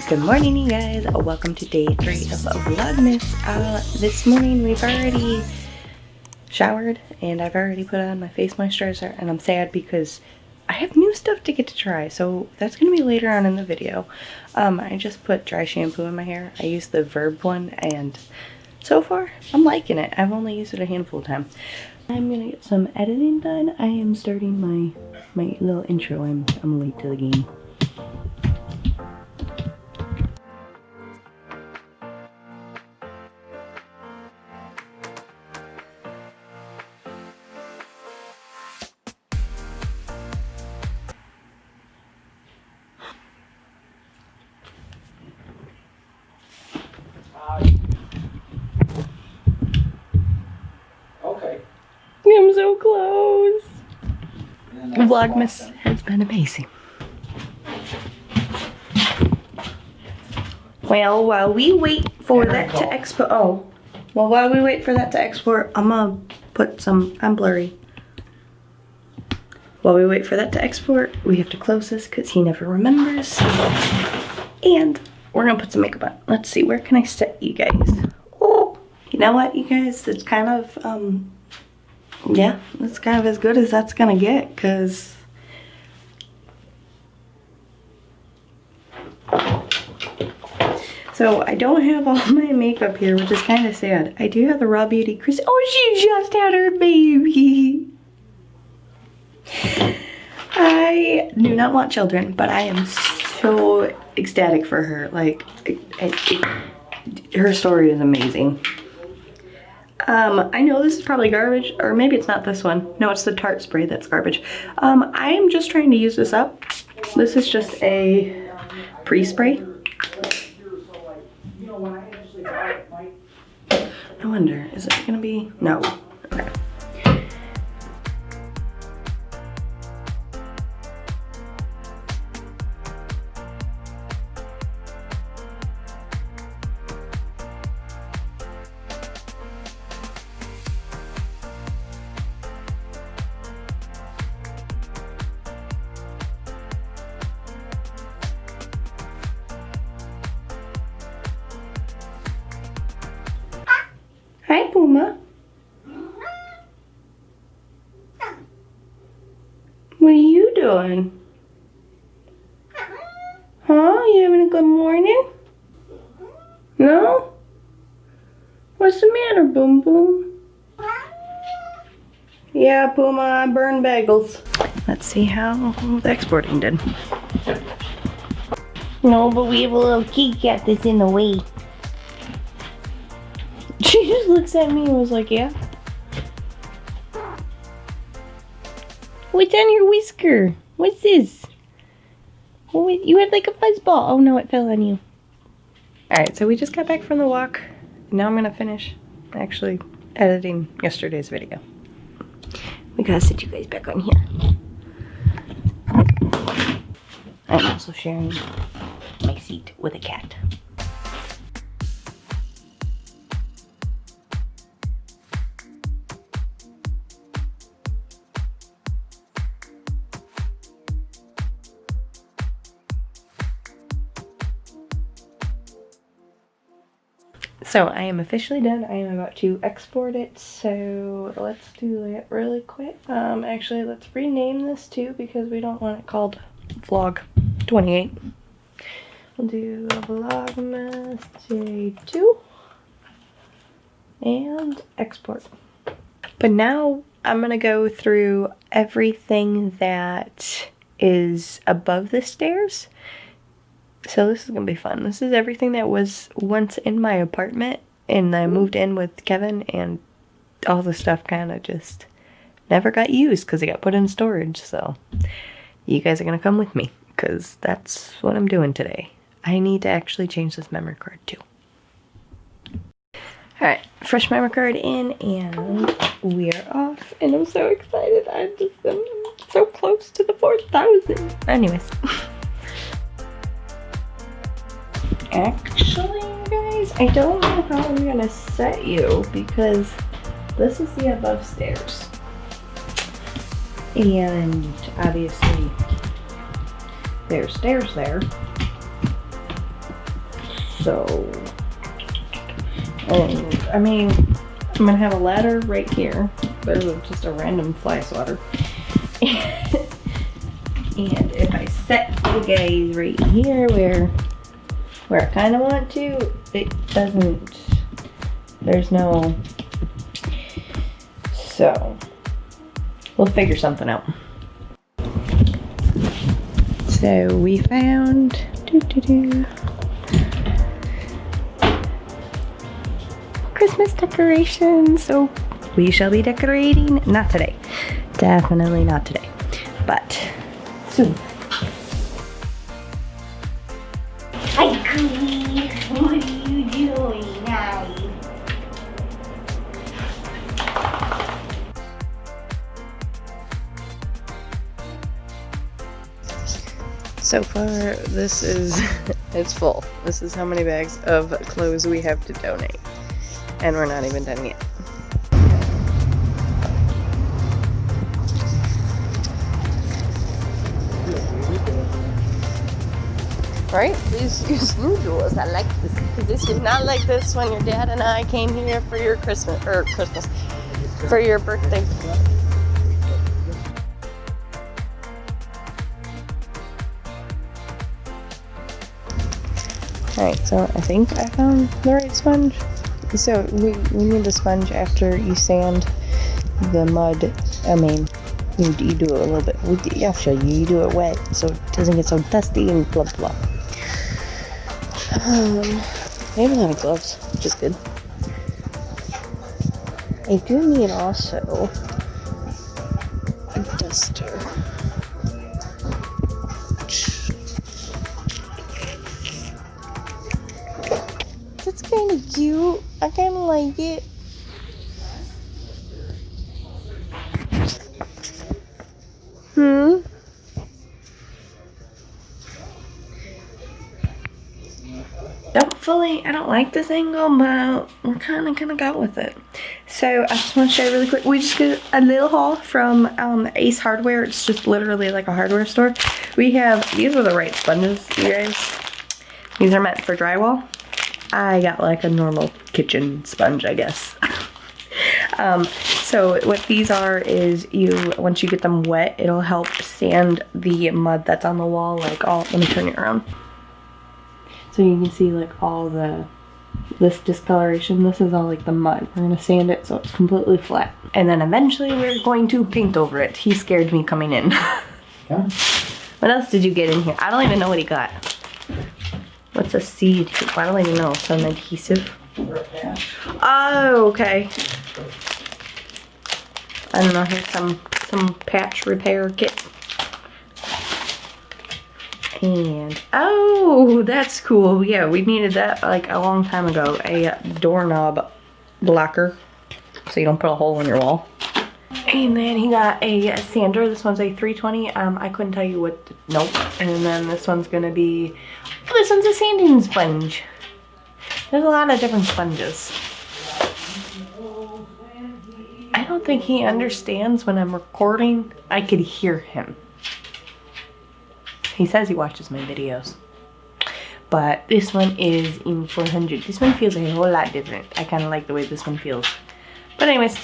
Good morning, you guys. Welcome to day 3 of Vlogmas. This morning we've already showered and I've already put on my face moisturizer, and I'm sad because I have new stuff to get to try, so that's going to be later on in the video. I just put dry shampoo in my hair. I used the Verb one, and so far I'm liking it. I've only used it a handful of times. I'm going to get some editing done. I am starting my little intro. I'm late to the game. Okay. I'm so close. Vlogmas has been amazing. Well, while we wait for that to export, while we wait for that to export, I'm gonna put some, I'm blurry. While we wait for that to export, we have to close this because he never remembers. And we're gonna put some makeup on. Let's see, where can I set you guys? Oh, you know what, you guys? It's kind of, yeah, it's kind of as good as that's gonna get, because so I don't have all my makeup here, which is kind of sad. I do have the Raw Beauty Chris. Oh, she just had her baby. I do not want children, but I am so ecstatic for her. Like, her story is amazing. I know this is probably garbage, or maybe it's not this one. No, it's the Tarte spray that's garbage. I am just trying to use this up. This is just a pre-spray. I wonder, is it gonna be? No. Okay. Hi, Puma. What are you doing? Huh? You having a good morning? No? What's the matter, Boom Boom? Yeah, Puma, I burned bagels. Let's see how the exporting did. No, but we have a little kitty cat that's in the way. She just looks at me and was like, yeah. What's on your whisker? What's this? Oh, you had like a fuzzball. Oh no, it fell on you. Alright, so we just got back from the walk. Now I'm gonna finish actually editing yesterday's video. We gotta sit you guys back on here. I'm also sharing my seat with a cat. So I am officially done. I am about to export it, so let's do that really quick. Actually, let's rename this too, because we don't want it called Vlog 28. We'll do Vlogmas Day 2 and export. But now I'm gonna go through everything that is above the stairs. So this is gonna be fun. This is everything that was once in my apartment, and I moved in with Kevin, and all the stuff kind of just never got used because it got put in storage. So you guys are gonna come with me because that's what I'm doing today. I need to actually change this memory card too. Alright, fresh memory card in, and we are off, and I'm so excited. I'm so close to the 4,000. Anyways. Actually, you guys, I don't know how I'm gonna set you, because this is the above stairs. And obviously there's stairs there. So, and I mean, I'm gonna have a ladder right here. There's just a random fly swatter. And if I set you guys right here where I kind of want to, it doesn't, there's no, so we'll figure something out. So we found Christmas decorations. So we shall be decorating, not today, definitely not today, but soon. Hi, Cooey. What are you doing now? So far, this is, it's full. This is how many bags of clothes we have to donate. And we're not even done yet. Right? These noodles, I like this. Because this is not like this when your dad and I came here for your Christmas, for your birthday. Alright, so I think I found the right sponge. So we need a sponge after you sand the mud. I mean, you do it a little bit. I'll show you. You do it wet so it doesn't get so dusty and blah blah. They have a lot of gloves, which is good. I do need also a duster. That's kind of cute. I kind of like it. I don't like this angle, but we're kind of gonna go with it. So I just want to show you really quick. We just got a little haul from Ace Hardware. It's just literally like a hardware store. We have, these are the right sponges, you guys. These are meant for drywall. I got like a normal kitchen sponge, I guess. So what these are is once you get them wet, it'll help sand the mud that's on the wall, like let me turn it around. So you can see like all this discoloration. This is all like the mud. We're gonna sand it so it's completely flat. And then eventually we're going to paint over it. He scared me coming in. Yeah. What else did you get in here? I don't even know what he got. What's a seed? I don't even know. Some adhesive. Oh, okay. I don't know. Here's some patch repair kit. And oh, that's cool. Yeah, we needed that like a long time ago. A doorknob blocker so you don't put a hole in your wall. And then he got a sander. This one's a 320. I couldn't tell you what. Nope. And then this one's gonna be. Oh, this one's a sanding sponge. There's a lot of different sponges. I don't think he understands when I'm recording. I could hear him. He says he watches my videos. But this one is in 400. This one feels a whole lot different. I kind of like the way this one feels. But anyways,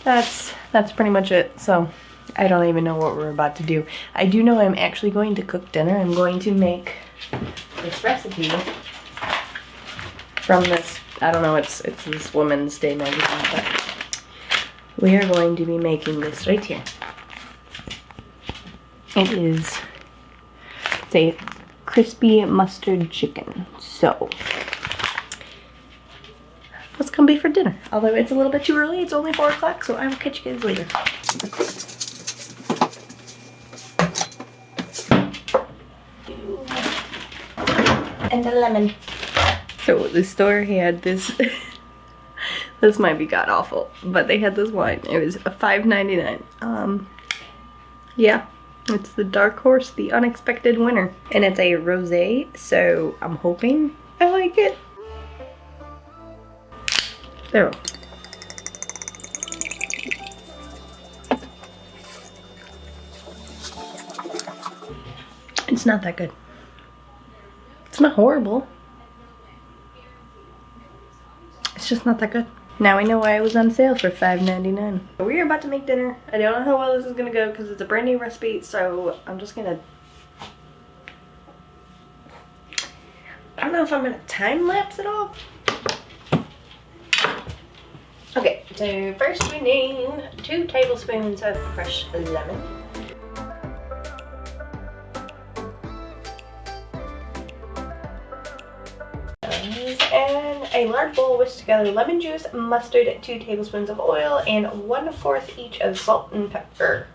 that's pretty much it. So I don't even know what we're about to do. I do know I'm actually going to cook dinner. I'm going to make this recipe from this, I don't know, it's this Women's Day magazine, but we are going to be making this right here. It is a crispy mustard chicken. So what's gonna be for dinner? Although it's a little bit too early, it's only 4 o'clock, so I will catch you guys later. And a lemon. So the store had this. This might be god awful, but they had this wine. It was $5.99. Yeah. It's the Dark Horse, the Unexpected Winner. And it's a rosé, so I'm hoping I like it. There. It's not that good. It's not horrible. It's just not that good. Now I know why it was on sale for $5.99. We're about to make dinner. I don't know how well this is gonna go because it's a brand new recipe, so I'm just gonna... I don't know if I'm gonna time lapse it all. Okay, so first we need 2 tablespoons of fresh lemon. And a large bowl, whisk together lemon juice, mustard, 2 tablespoons of oil, and 1/4 each of salt and pepper.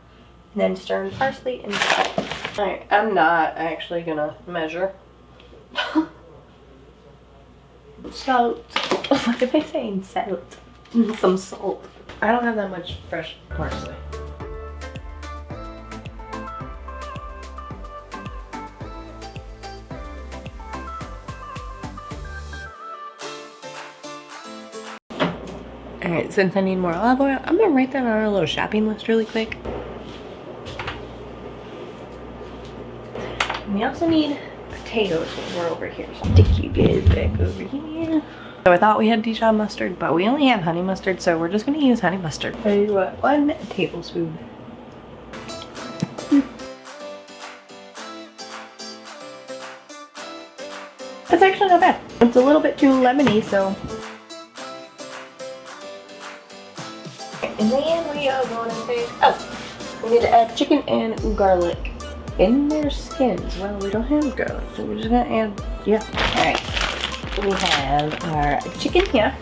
And then stir in parsley and salt. Alright, I'm not actually gonna measure. Salt. What am I saying? Salt. Some salt. I don't have that much fresh parsley. Alright, since I need more olive oil, I'm gonna write that on our little shopping list really quick. And we also need potatoes when we're over here. So I'll take you guys back over here. So I thought we had Dijon mustard, but we only have honey mustard, so we're just gonna use honey mustard. So 1 tablespoon. That's actually not bad. It's a little bit too lemony, so. And then we are going to take, we need to add chicken and garlic in their skins. Well, we don't have garlic, so we're just gonna add, yeah. All right, we have our chicken here.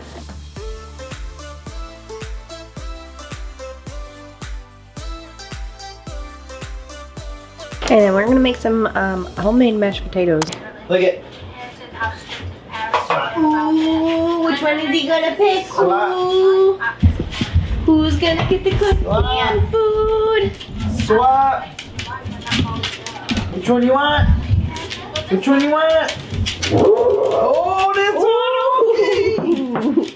And then we're gonna make some homemade mashed potatoes. Look at. Ooh, which one is he gonna pick? Ooh. Who's gonna get the good canned food? Swap. Which one do you want? Which one do you want? Oh, this one. Okay.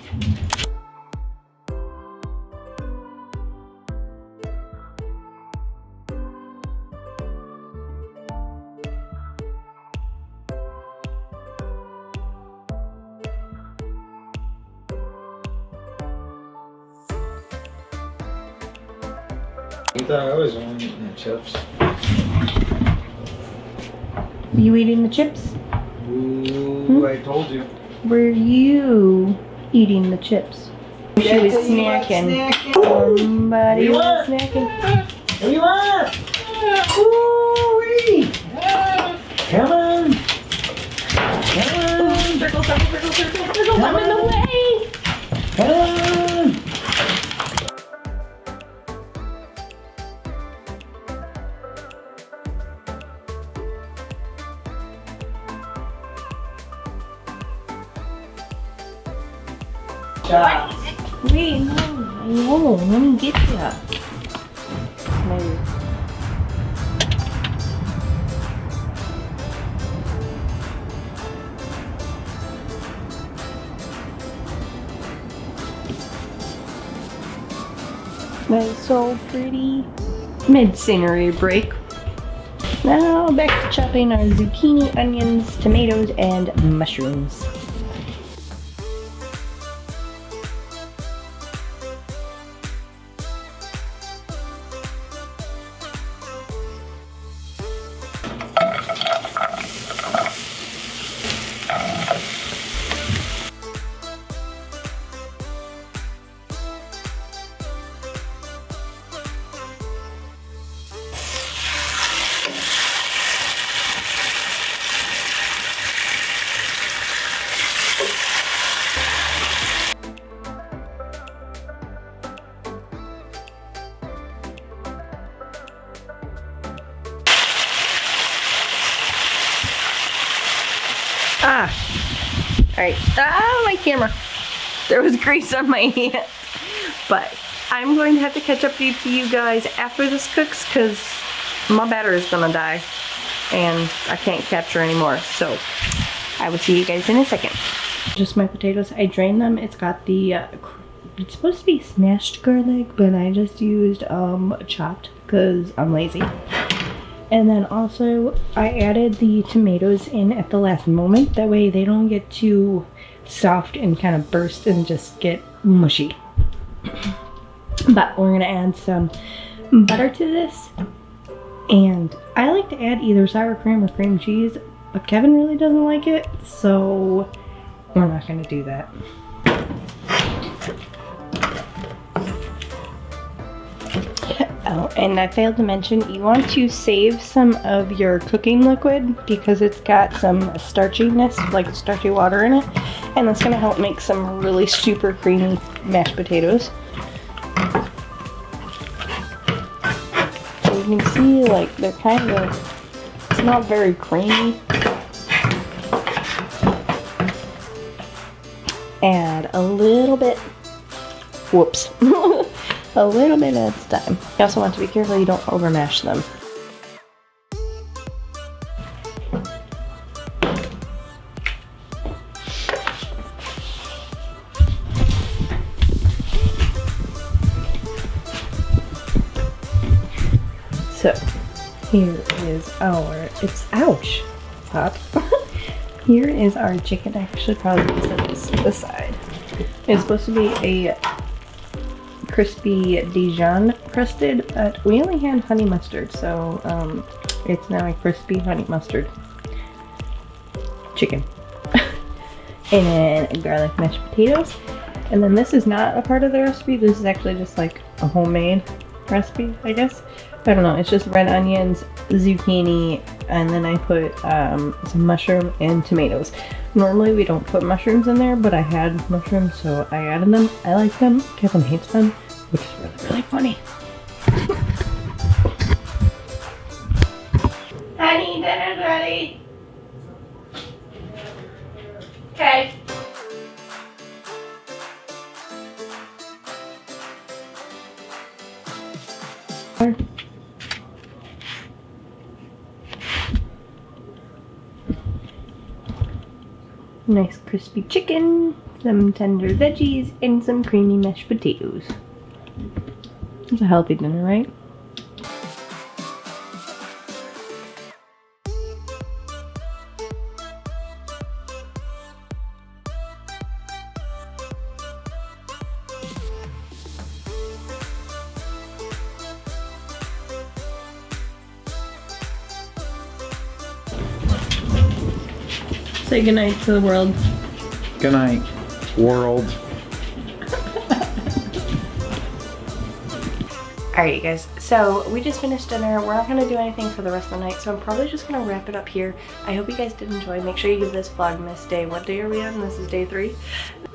You thought I was only eating the chips. You eating the chips? Ooh, I told you. Were you eating the chips? She was snacking. Somebody was snacking. What do you want? Ooh-wee. Come on. Come on. Circle, circle, circle, circle, circle. I'm in the way. Come on. Wait, no, let me get ya. No. That is so pretty. Mid-scenery break. Now back to chopping our zucchini, onions, tomatoes, and mushrooms. Alright. Ah, my camera. There was grease on my hand. But I'm going to have to catch up to you guys after this cooks because my battery is going to die. And I can't capture anymore. So I will see you guys in a second. Just my potatoes. I drained them. It's got the... it's supposed to be smashed garlic, but I just used chopped because I'm lazy. And then also I added the tomatoes in at the last moment. That way they don't get too soft and kind of burst and just get mushy. But we're gonna add some butter to this, and I like to add either sour cream or cream cheese, but Kevin really doesn't like it, so we're not gonna do that. Oh, and I failed to mention, you want to save some of your cooking liquid because it's got some starchiness, like starchy water in it, and that's going to help make some really super creamy mashed potatoes. So you can see, like, they're kind of, it's not very creamy. Add a little bit, whoops. A little bit at a time. You also want to be careful you don't overmash them. So, here is our, ouch, hot. Here is our chicken. I should probably set this aside. It's supposed to be a crispy Dijon crusted, but we only had honey mustard, so it's now a crispy honey mustard chicken. And then garlic mashed potatoes. And then this is not a part of the recipe. This is actually just like a homemade recipe, I guess. I don't know. It's just red onions, zucchini, and then I put some mushroom and tomatoes. Normally we don't put mushrooms in there, but I had mushrooms, so I added them. I like them. Kevin hates them, which is really, really funny. Honey, dinner's ready. Okay. Nice crispy chicken, some tender veggies, and some creamy mashed potatoes. It's a healthy dinner, right? Say goodnight to the world. Good night, world. Alright, you guys, so we just finished dinner. We're not going to do anything for the rest of the night, so I'm probably just going to wrap it up here. I hope you guys did enjoy. Make sure you give this Vlogmas day, what day are we on? This is day 3.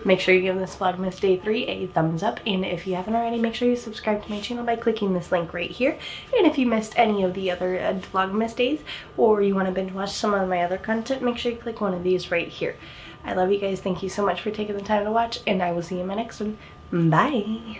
Make sure you give this Vlogmas day 3 a thumbs up, and if you haven't already, make sure you subscribe to my channel by clicking this link right here. And if you missed any of the other Vlogmas days, or you want to binge watch some of my other content, make sure you click one of these right here. I love you guys. Thank you so much for taking the time to watch, and I will see you in my next one. Bye!